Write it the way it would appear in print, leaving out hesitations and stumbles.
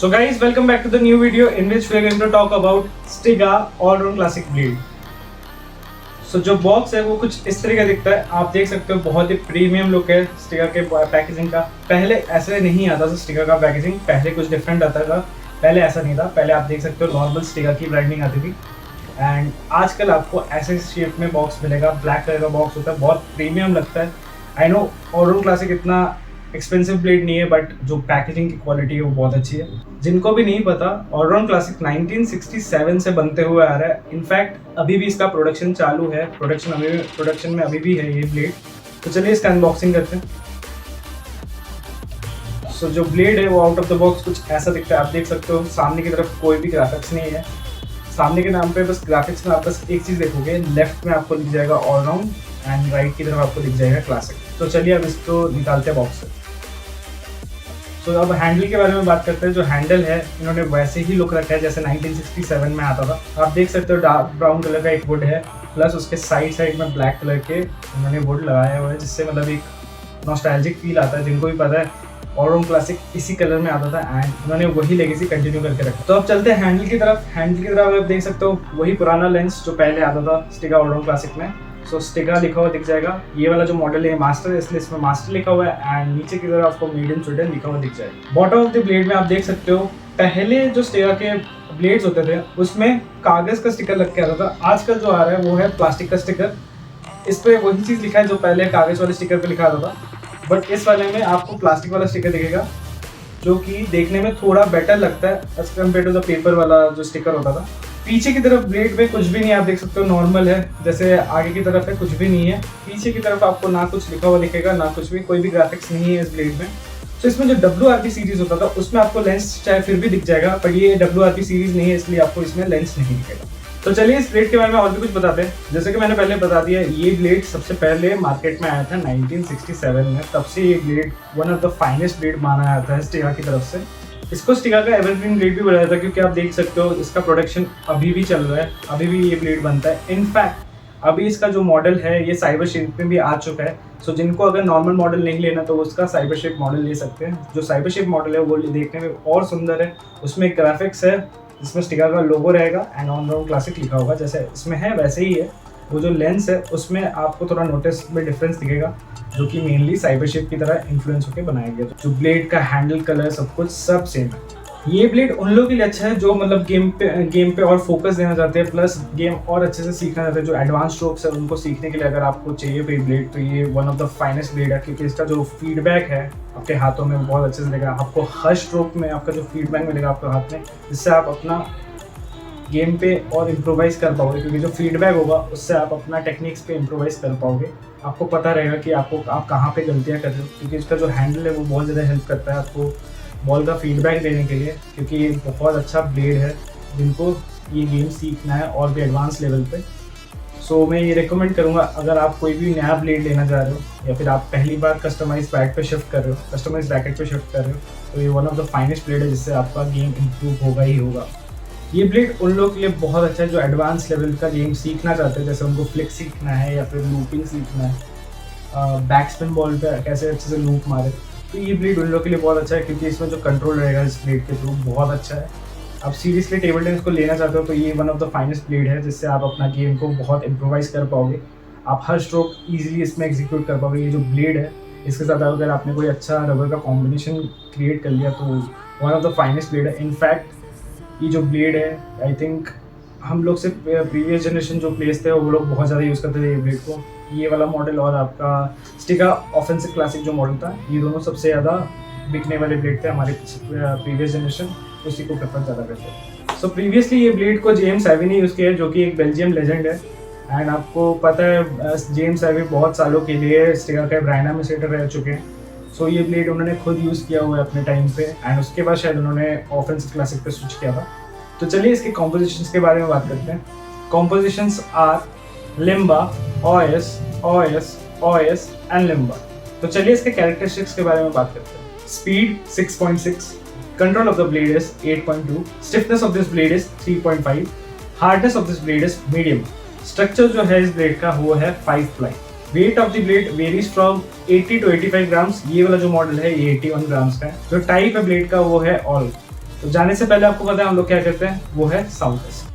So guys, welcome back to the new video in which we are going to talk about Stiga All-Round Classic Blade. So जो box है वो कुछ इस तरह का दिखता है, आप देख सकते हो बहुत ही प्रीमियम लुक है स्टिगा के पैकेजिंग का। पहले ऐसे नहीं आता था स्टिगा का पैकेजिंग, पहले कुछ डिफरेंट आता था, पहले ऐसा नहीं था। पहले आप देख सकते हो नॉर्मल स्टिगा की ब्रांडिंग आती थी एंड आजकल आपको ऐसे शेप में बॉक्स मिलेगा, ब्लैक कलर का बॉक्स होता है, बहुत प्रीमियम लगता है। आई नो ऑल-राउंड क्लासिक इतना एक्सपेंसिव ब्लेड नहीं है बट जो पैकेजिंग की क्वालिटी है वो बहुत अच्छी है। जिनको भी नहीं पता, ऑल-राउंड क्लासिक 1967 से बनते हुए आ रहा है। इनफैक्ट अभी भी इसका प्रोडक्शन चालू है, प्रोडक्शन में अभी भी है ये ब्लेड। तो चलिए इसका अनबॉक्सिंग करते हैं। सो जो ब्लेड है वो आउट ऑफ द बॉक्स कुछ ऐसा दिखता है, आप देख सकते हो। सामने की तरफ कोई भी ग्राफिक्स नहीं है, सामने के नाम पे बस ग्राफिक्स में आप बस एक चीज़ देखोगे, लेफ्ट में आपको लिख जाएगा ऑल-राउंड एंड राइट की तरफ आपको लिख जाएगा क्लासिक। तो चलिए अब इसको निकालते हैं बॉक्स से। तो अब हैंडल के बारे में बात करते हैं। जो हैंडल है इन्होंने वैसे ही लुक रखा है जैसे 1967 में आता था। आप देख सकते हो डार्क ब्राउन कलर का एक वुड है, प्लस उसके साइड में ब्लैक कलर के उन्होंने वुड लगाया हुआ है, जिससे मतलब एक नॉस्टैल्जिक फील आता है। जिनको भी पता है ऑल-राउंड क्लासिक इसी कलर में आता था एंड उन्होंने वही लेगेसी कंटिन्यू करके रखा। तो अब चलते हैं हैंडल की तरफ। हैंडल की तरफ आप देख सकते हो वही पुराना लेंस जो पहले आता था स्टिगा ऑल-राउंड क्लासिक में। सो स्टिगा लिखा हुआ दिख जाएगा। ये वाला जो मॉडल है मास्टर है, इसलिए इसमें मास्टर लिखा हुआ है एंड नीचे की तरफ आपको मेड इन स्वीडन लिखा हुआ दिख जाएगा। बॉटम ऑफ द ब्लेड में आप देख सकते हो पहले जो स्टिगा के ब्लेड्स होते थे उसमें कागज का स्टिकर लग के आता था। आजकल जो आ रहा है वो है प्लास्टिक का स्टिकर। इस पर वही चीज़ लिखा है जो पहले कागज वाले स्टिकर पे लिखा आता था, बट इस वाले में आपको प्लास्टिक वाला स्टिकर दिखेगा जो कि देखने में थोड़ा बेटर लगता है as compare to the paper वाला जो स्टिकर होता था। पीछे की तरफ ब्लेड में कुछ भी नहीं है, आप देख सकते हो नॉर्मल है। जैसे आगे की तरफ है कुछ भी नहीं है, पीछे की तरफ आपको ना कुछ लिखा हुआ दिखेगा ना कुछ भी, कोई भी ग्राफिक्स नहीं है इस ब्लेड में। तो इसमें जो WRP सीरीज होता था उसमें आपको लेंस चाहे फिर भी दिख जाएगा, पर ये WRP सीरीज नहीं है इसलिए आपको इसमें लेंस नहीं दिखेगा। तो चलिए इस ब्लेड के बारे में और भी कुछ बताते हैं। जैसे कि मैंने पहले बता दिया, ये ब्लेड सबसे पहले मार्केट में आया था 1967 में। तब से ये blade one of the finest blade माना जाता है स्टिगा की तरफ से। इसको स्टिगा का एवरग्रीन ब्लेड भी बोला जाता है क्योंकि आप देख सकते हो इसका प्रोडक्शन अभी भी चल रहा है, अभी भी ये ब्लेड बनता है। इनफैक्ट अभी इसका जो मॉडल है ये साइबर शेप में भी आ चुका है। सो जिनको अगर नॉर्मल मॉडल नहीं लेना तो उसका साइबर शेप मॉडल ले सकते हैं। जो साइबर शेप मॉडल है वो देखने में और सुंदर है, उसमें एक ग्राफिक्स है जिसमें स्टिगा का लोगो रहेगा एंड ऑल-राउंड क्लासिक लिखा होगा जैसे इसमें है वैसे ही है। वो जो लेंस है उसमें आपको थोड़ा नोटिस में डिफरेंस दिखेगा जो कि मेनली साइबर शेप की तरह इन्फ्लुएंस होकर बनाया गया। जो ब्लेड का हैंडल कलर सब कुछ सब सेम है। ये ब्लेड उन लोगों के लिए अच्छा है जो मतलब गेम पे और फोकस देना चाहते हैं, प्लस गेम और अच्छे से सीखना चाहते हैं। जो एडवांस स्ट्रोक्स है उनको सीखने के लिए अगर आपको चाहिए कोई ब्लेड तो ये one of the finest blade है क्योंकि इसका जो फीडबैक है आपके हाथों में बहुत अच्छे से देगा। आपको हर स्ट्रोक में आपका जो फीडबैक मिलेगा आपके हाथ में, जिससे आप अपना गेम पे और इम्प्रोवाइज़ कर पाओगे क्योंकि जो फीडबैक होगा उससे आप अपना टेक्निक्स पे इम्प्रोवाइज़ कर पाओगे। आपको पता रहेगा कि आप कहाँ पे गलतियाँ कर रहे हो क्योंकि इसका जो हैंडल है वो बहुत ज़्यादा हेल्प करता है आपको बॉल का फीडबैक देने के लिए, क्योंकि ये बहुत अच्छा ब्लेड है जिनको ये गेम सीखना है और भी एडवांस लेवल पे। सो मैं ये रिकमेंड करूँगा अगर आप कोई भी नया ब्लेड लेना चाह रहे हो या फिर आप पहली बार कस्टमाइज बैट पे शिफ्ट कर रहे हो, कस्टमाइज रैकेट पे शिफ्ट कर रहे हो, तो ये one of the finest blade है जिससे आपका गेम इम्प्रूव होगा ही होगा। ये ब्लेड उन लोगों के लिए बहुत अच्छा है जो एडवांस लेवल का गेम सीखना चाहते हैं, जैसे उनको फ्लिक सीखना है या फिर लूपिंग सीखना है, बैक स्पिन बॉल पे कैसे अच्छे से लूप मारे। तो ये ब्लेड उन लोगों के लिए बहुत अच्छा है क्योंकि इसमें जो कंट्रोल रहेगा इस ब्लेड के थ्रू बहुत अच्छा है। आप सीरियसली टेबल टेनिस को लेना चाहते हो तो ये one of the finest blade है जिससे आप अपना गेम को बहुत इम्प्रोवाइज़ कर पाओगे। आप हर स्ट्रोक ईजिली इसमें एग्जीक्यूट कर पाओगे। ये जो ब्लेड है इसके साथ अगर आपने कोई अच्छा रबर का कॉम्बिनेशन क्रिएट कर लिया तो one of the finest blade है। इनफैक्ट ये जो ब्लेड है आई थिंक हम लोग से प्रीवियस जनरेशन जो प्लेयर्स थे वो लोग बहुत ज़्यादा यूज़ करते थे ये ब्लेड को। ये वाला मॉडल और आपका स्टिगा ऑफेंसिव क्लासिक जो मॉडल था, ये दोनों सबसे ज़्यादा बिकने वाले ब्लेड थे हमारे प्रीवियस जनरेशन, उसी को प्रेफर ज़्यादा करते हैं। सो प्रीवियसली ये ब्लेड को जेम्स हैवी ने यूज़ किया है जो कि एक बेल्जियम लेजेंड है एंड आपको पता है जेम्स हैवी बहुत सालों के लिए स्टिगा का ब्रांड एम्बेसडर रह चुके हैं। सो ये ब्लेड उन्होंने खुद यूज़ किया हुआ है अपने टाइम पे एंड उसके बाद शायद उन्होंने ऑफेंसिव क्लासिक पे स्विच किया था। तो चलिए इसके कॉम्पोजिशंस के बारे में बात करते हैं। कॉम्पोजिशंस आर लिम्बा, OS, OS, OS एंड लिम्बा। तो चलिए इसके कैरेक्टरिस्टिक्स के बारे में बात करते हैं। Speed 6.6, control of the blade is 8.2, stiffness of this blade is 3.5, hardness of this blade is medium. Structure जो है इस ब्लेड का वो है 5 ply. Weight of the blade varies from 80 to 85 grams. ये वाला जो मॉडल है ये 81 ग्राम्स का है। जो टाइप है ब्लेड का वो है ऑल। तो जाने से पहले आपको पता है हम लोग क्या करते हैं, वो है साउंड टेस्ट।